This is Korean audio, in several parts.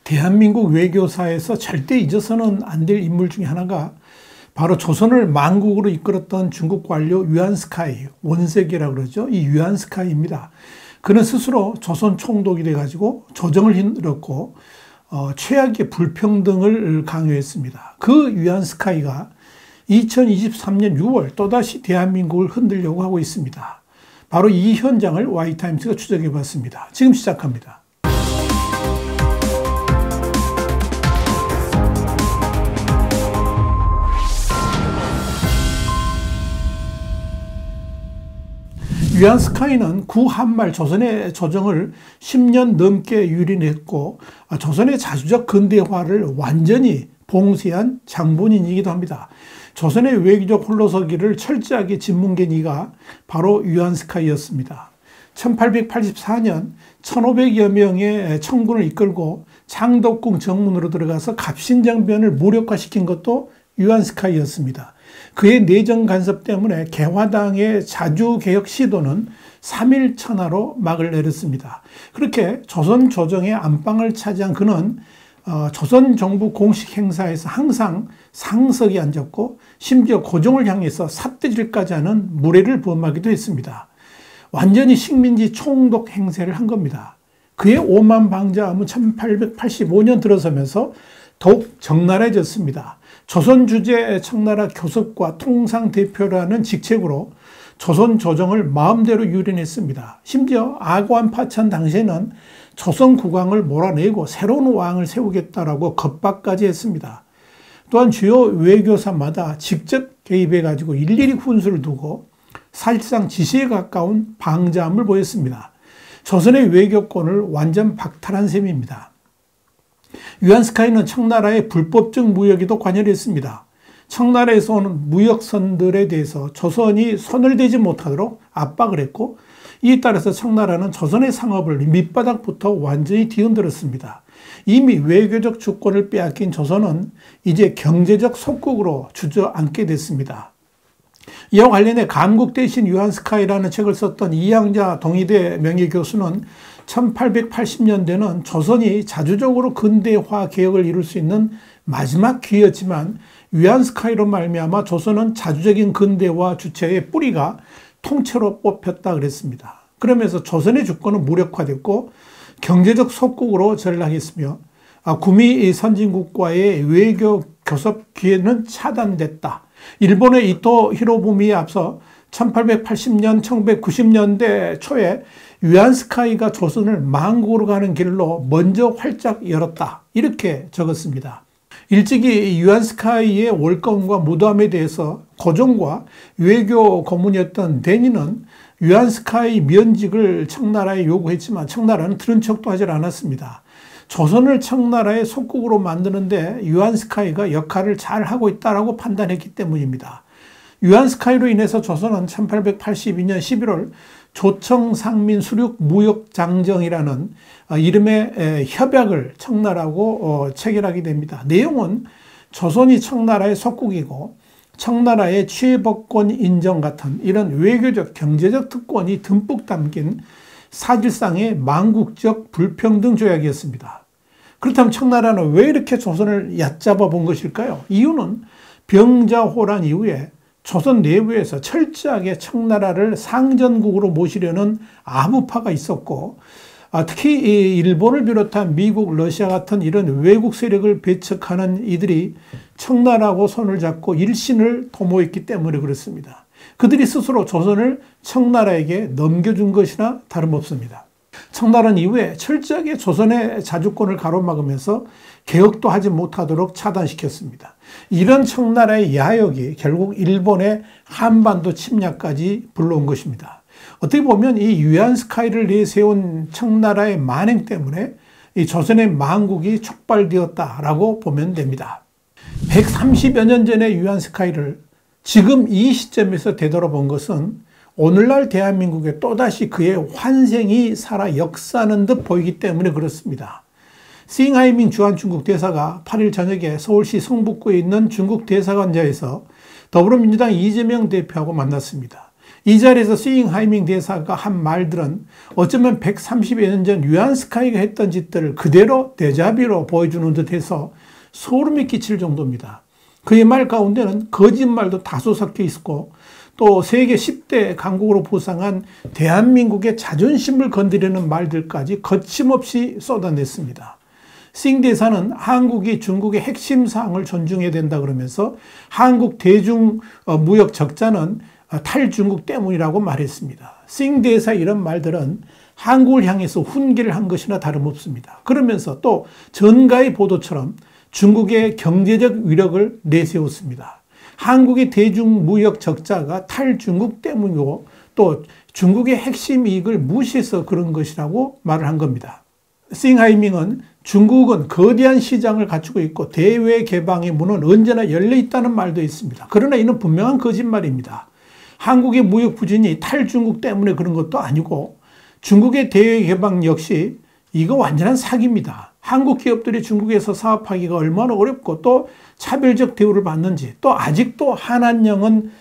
대한민국 외교사에서 절대 잊어서는 안 될 인물 중에 하나가 바로 조선을 만국으로 이끌었던 중국 관료 유안스카이, 원색이라고 그러죠. 이 유안스카이입니다. 그는 스스로 조선 총독이 돼가지고 조정을 이뤘고 최악의 불평등을 강요했습니다. 그 유안스카이가 2023년 6월 또다시 대한민국을 흔들려고 하고 있습니다. 바로 이 현장을 Y타임스가 추적해 봤습니다. 지금 시작합니다. 유안스카이는 구한말 조선의 조정을 10년 넘게 유린했고 조선의 자주적 근대화를 완전히 봉쇄한 장본인이기도 합니다. 조선의 외교적 홀로서기를 철저하게 짓뭉갠 이가 바로 유안스카이였습니다. 1884년 1500여 명의 청군을 이끌고 창덕궁 정문으로 들어가서 갑신정변을 무력화시킨 것도 유안스카이였습니다. 그의 내정 간섭 때문에 개화당의 자주개혁 시도는 3일 천하로 막을 내렸습니다. 그렇게 조선 조정의 안방을 차지한 그는 조선 정부 공식 행사에서 항상 상석에 앉았고 심지어 고종을 향해서 삿대질까지 하는 무례를 범하기도 했습니다. 완전히 식민지 총독 행세를 한 겁니다. 그의 오만방자함은 1885년 들어서면서 더욱 적나라해졌습니다. 조선 주재 청나라 교섭과 통상 대표라는 직책으로 조선 조정을 마음대로 유린했습니다. 심지어 아고한 파천 당시에는 조선 국왕을 몰아내고 새로운 왕을 세우겠다라고 겁박까지 했습니다. 또한 주요 외교사마다 직접 개입해가지고 일일이 훈수를 두고 사실상 지시에 가까운 방자함을 보였습니다. 조선의 외교권을 완전 박탈한 셈입니다. 유안스카이는 청나라의 불법적 무역에도 관여를 했습니다. 청나라에서 오는 무역선들에 대해서 조선이 손을 대지 못하도록 압박을 했고 이에 따라서 청나라는 조선의 상업을 밑바닥부터 완전히 뒤흔들었습니다. 이미 외교적 주권을 빼앗긴 조선은 이제 경제적 속국으로 주저앉게 됐습니다. 이와 관련해 감국 대신 유안스카이라는 책을 썼던 이양자 동의대 명예교수는 1880년대는 조선이 자주적으로 근대화 개혁을 이룰 수 있는 마지막 기회였지만 유안스카이로 말미암아 조선은 자주적인 근대화 주체의 뿌리가 통째로 뽑혔다 그랬습니다. 그러면서 조선의 주권은 무력화됐고 경제적 속국으로 전락했으며 구미 선진국과의 외교 교섭 기회는 차단됐다. 일본의 이토 히로부미에 앞서 1880년, 1990년대 초에 유안스카이가 조선을 만국으로 가는 길로 먼저 활짝 열었다. 이렇게 적었습니다. 일찍이 유안스카이의 월권과 무도함에 대해서 고종과 외교 고문이었던 데니는 유안스카이 면직을 청나라에 요구했지만 청나라는 들은 척도 하지 않았습니다. 조선을 청나라의 속국으로 만드는데 유안스카이가 역할을 잘 하고 있다고 판단했기 때문입니다. 유안스카이로 인해서 조선은 1882년 11월 조청상민 수륙 무역장정이라는 이름의 협약을 청나라하고 체결하게 됩니다. 내용은 조선이 청나라의 속국이고 청나라의 취해법권 인정 같은 이런 외교적 경제적 특권이 듬뿍 담긴 사실상의 만국적 불평등 조약이었습니다. 그렇다면 청나라는 왜 이렇게 조선을 얕잡아 본 것일까요? 이유는 병자호란 이후에 조선 내부에서 철저하게 청나라를 상전국으로 모시려는 아부파가 있었고 특히 일본을 비롯한 미국, 러시아 같은 이런 외국 세력을 배척하는 이들이 청나라하고 손을 잡고 일신을 도모했기 때문에 그렇습니다. 그들이 스스로 조선을 청나라에게 넘겨준 것이나 다름없습니다. 청나라는 이후에 철저하게 조선의 자주권을 가로막으면서 개혁도 하지 못하도록 차단시켰습니다. 이런 청나라의 야욕이 결국 일본의 한반도 침략까지 불러온 것입니다. 어떻게 보면 이 유안스카이를 내세운 청나라의 만행 때문에 이 조선의 만국이 촉발되었다라고 보면 됩니다. 130여 년 전의 유안스카이를 지금 이 시점에서 되돌아본 것은 오늘날 대한민국에 또다시 그의 환생이 살아 역사하는 듯 보이기 때문에 그렇습니다. 싱하이밍 주한 중국 대사가 8일 저녁에 서울시 성북구에 있는 중국 대사관자에서 더불어민주당 이재명 대표하고 만났습니다. 이 자리에서 시잉하이밍 대사가 한 말들은 어쩌면 130여 년 전 유안스카이가 했던 짓들을 그대로 데자뷰로 보여주는 듯해서 소름이 끼칠 정도입니다. 그의 말 가운데는 거짓말도 다소 섞여 있었고 또 세계 10대 강국으로 부상한 대한민국의 자존심을 건드리는 말들까지 거침없이 쏟아냈습니다. 싱 대사는 한국이 중국의 핵심 사항을 존중해야 된다 그러면서 한국 대중 무역 적자는 탈중국 때문이라고 말했습니다. 싱 대사 이런 말들은 한국을 향해서 훈계를 한 것이나 다름없습니다. 그러면서 또 전가의 보도처럼 중국의 경제적 위력을 내세웠습니다. 한국의 대중무역 적자가 탈중국 때문이고 또 중국의 핵심 이익을 무시해서 그런 것이라고 말을 한 겁니다. 싱하이밍은 중국은 거대한 시장을 갖추고 있고 대외 개방의 문은 언제나 열려 있다는 말도 있습니다. 그러나 이는 분명한 거짓말입니다. 한국의 무역 부진이 탈중국 때문에 그런 것도 아니고 중국의 대외 개방 역시 이거 완전한 사기입니다. 한국 기업들이 중국에서 사업하기가 얼마나 어렵고 또 차별적 대우를 받는지 또 아직도 한한령은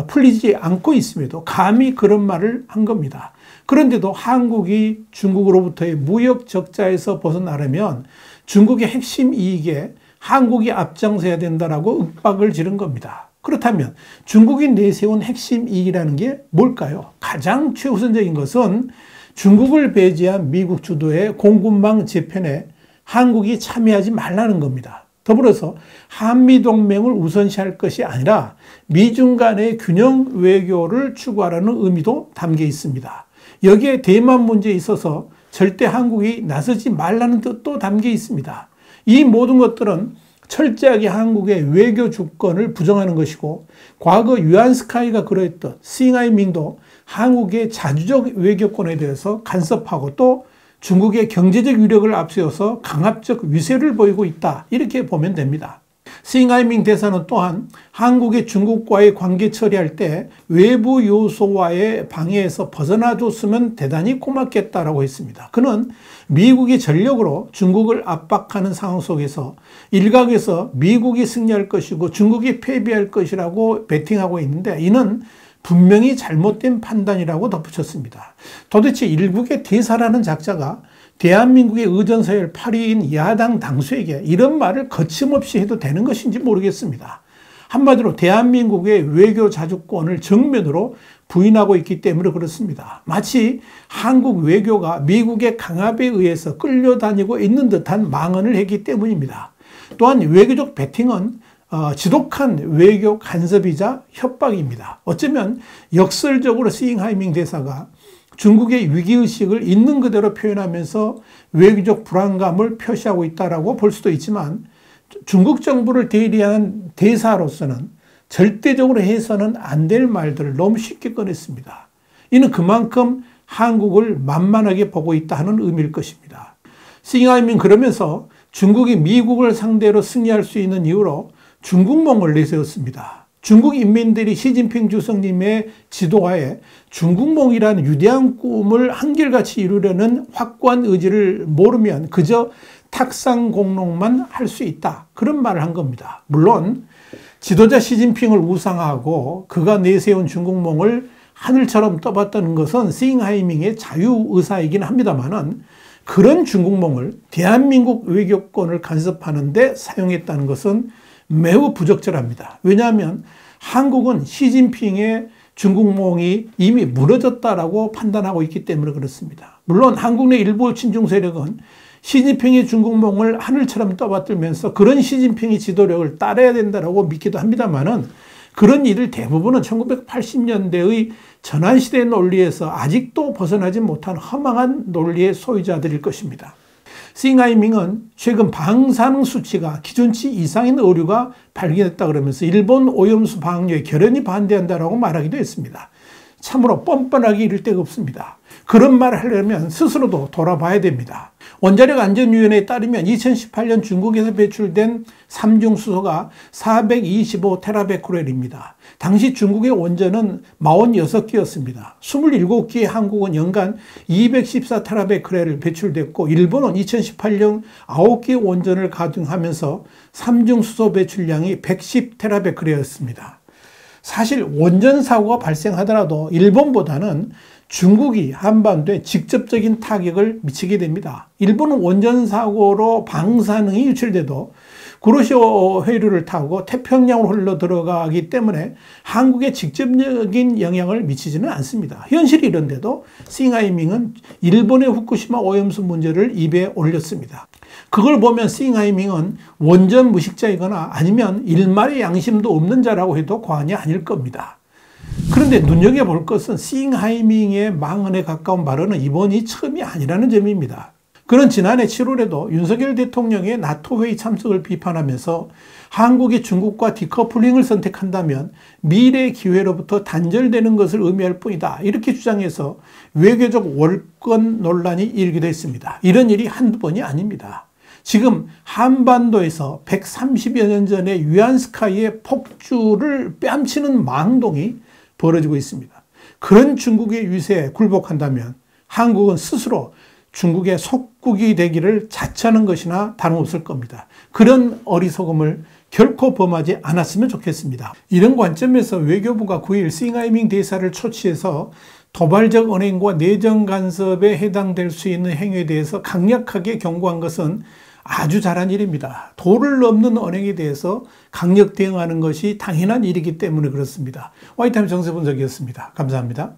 풀리지 않고 있음에도 감히 그런 말을 한 겁니다. 그런데도 한국이 중국으로부터의 무역 적자에서 벗어나려면 중국의 핵심 이익에 한국이 앞장서야 된다라고 윽박을 지른 겁니다. 그렇다면 중국이 내세운 핵심 이익이라는 게 뭘까요? 가장 최우선적인 것은 중국을 배제한 미국 주도의 공군망 재편에 한국이 참여하지 말라는 겁니다. 더불어서 한미동맹을 우선시할 것이 아니라 미중 간의 균형 외교를 추구하라는 의미도 담겨 있습니다. 여기에 대만 문제에 있어서 절대 한국이 나서지 말라는 뜻도 담겨 있습니다. 이 모든 것들은 철저하게 한국의 외교 주권을 부정하는 것이고 과거 유안스카이가 그러했던 싱하이밍도 한국의 자주적 외교권에 대해서 간섭하고 또 중국의 경제적 위력을 앞세워서 강압적 위세를 보이고 있다. 이렇게 보면 됩니다. 싱하이밍 대사는 또한 한국이 중국과의 관계 처리할 때 외부 요소와의 방해에서 벗어나줬으면 대단히 고맙겠다라고 했습니다. 그는 미국이 전력으로 중국을 압박하는 상황 속에서 일각에서 미국이 승리할 것이고 중국이 패배할 것이라고 베팅하고 있는데 이는 분명히 잘못된 판단이라고 덧붙였습니다. 도대체 일국의 대사라는 작자가 대한민국의 의전서열 8위인 야당 당수에게 이런 말을 거침없이 해도 되는 것인지 모르겠습니다. 한마디로 대한민국의 외교 자주권을 정면으로 부인하고 있기 때문에 그렇습니다. 마치 한국 외교가 미국의 강압에 의해서 끌려다니고 있는 듯한 망언을 했기 때문입니다. 또한 외교적 베팅은 지독한 외교 간섭이자 협박입니다. 어쩌면 역설적으로 싱하이밍 대사가 중국의 위기의식을 있는 그대로 표현하면서 외교적 불안감을 표시하고 있다고 볼 수도 있지만 중국 정부를 대리하는 대사로서는 절대적으로 해서는 안 될 말들을 너무 쉽게 꺼냈습니다. 이는 그만큼 한국을 만만하게 보고 있다 하는 의미일 것입니다. 싱하이밍 그러면서 중국이 미국을 상대로 승리할 수 있는 이유로 중국몽을 내세웠습니다. 중국 인민들이 시진핑 주석님의 지도하에 중국몽이라는 위대한 꿈을 한결같이 이루려는 확고한 의지를 모르면 그저 탁상공론만 할 수 있다. 그런 말을 한 겁니다. 물론 지도자 시진핑을 우상하고 그가 내세운 중국몽을 하늘처럼 떠봤다는 것은 싱하이밍의 자유의사이긴 합니다만은 그런 중국몽을 대한민국 외교권을 간섭하는 데 사용했다는 것은 매우 부적절합니다. 왜냐하면 한국은 시진핑의 중국몽이 이미 무너졌다라고 판단하고 있기 때문에 그렇습니다. 물론 한국 내 일부 친중 세력은 시진핑의 중국몽을 하늘처럼 떠받들면서 그런 시진핑의 지도력을 따라야 된다고 믿기도 합니다만은 그런 일을 대부분은 1980년대의 전환시대 논리에서 아직도 벗어나지 못한 허망한 논리의 소유자들일 것입니다. 싱하이밍은 최근 방사능 수치가 기준치 이상인 오류가 발견했다 그러면서 일본 오염수 방류에 결연히 반대한다라고 말하기도 했습니다. 참으로 뻔뻔하게 이를 데가 없습니다. 그런 말을 하려면 스스로도 돌아봐야 됩니다. 원자력안전위원회에 따르면 2018년 중국에서 배출된 삼중수소가 425테라베크렐입니다. 당시 중국의 원전은 46개였습니다. 27개의 한국은 연간 214테라베크렐을 배출됐고 일본은 2018년 9개 원전을 가동하면서 삼중수소 배출량이 110테라베크렐이었습니다. 사실 원전 사고가 발생하더라도 일본보다는 중국이 한반도에 직접적인 타격을 미치게 됩니다. 일본은 원전 사고로 방사능이 유출돼도 구로시오 해류를 타고 태평양으로 흘러 들어가기 때문에 한국에 직접적인 영향을 미치지는 않습니다. 현실이 이런데도 싱하이밍은 일본의 후쿠시마 오염수 문제를 입에 올렸습니다. 그걸 보면 싱하이밍은 원전 무식자이거나 아니면 일말의 양심도 없는 자라고 해도 과언이 아닐 겁니다. 그런데 눈여겨볼 것은 싱하이밍의 망언에 가까운 발언은 이번이 처음이 아니라는 점입니다. 그는 지난해 7월에도 윤석열 대통령의 나토 회의 참석을 비판하면서 한국이 중국과 디커플링을 선택한다면 미래의 기회로부터 단절되는 것을 의미할 뿐이다, 이렇게 주장해서 외교적 월권 논란이 일기도 했습니다. 이런 일이 한두 번이 아닙니다. 지금 한반도에서 130여 년 전에 유안스카이의 폭주를 뺨치는 망동이 벌어지고 있습니다. 그런 중국의 유세에 굴복한다면 한국은 스스로 중국의 속국이 되기를 자처하는 것이나 다름없을 겁니다. 그런 어리석음을 결코 범하지 않았으면 좋겠습니다. 이런 관점에서 외교부가 9일 싱하이밍 대사를 초치해서 도발적 언행과 내정 간섭에 해당될 수 있는 행위에 대해서 강력하게 경고한 것은 아주 잘한 일입니다. 도를 넘는 언행에 대해서 강력 대응하는 것이 당연한 일이기 때문에 그렇습니다. 화이트타임 정세분석이었습니다. 감사합니다.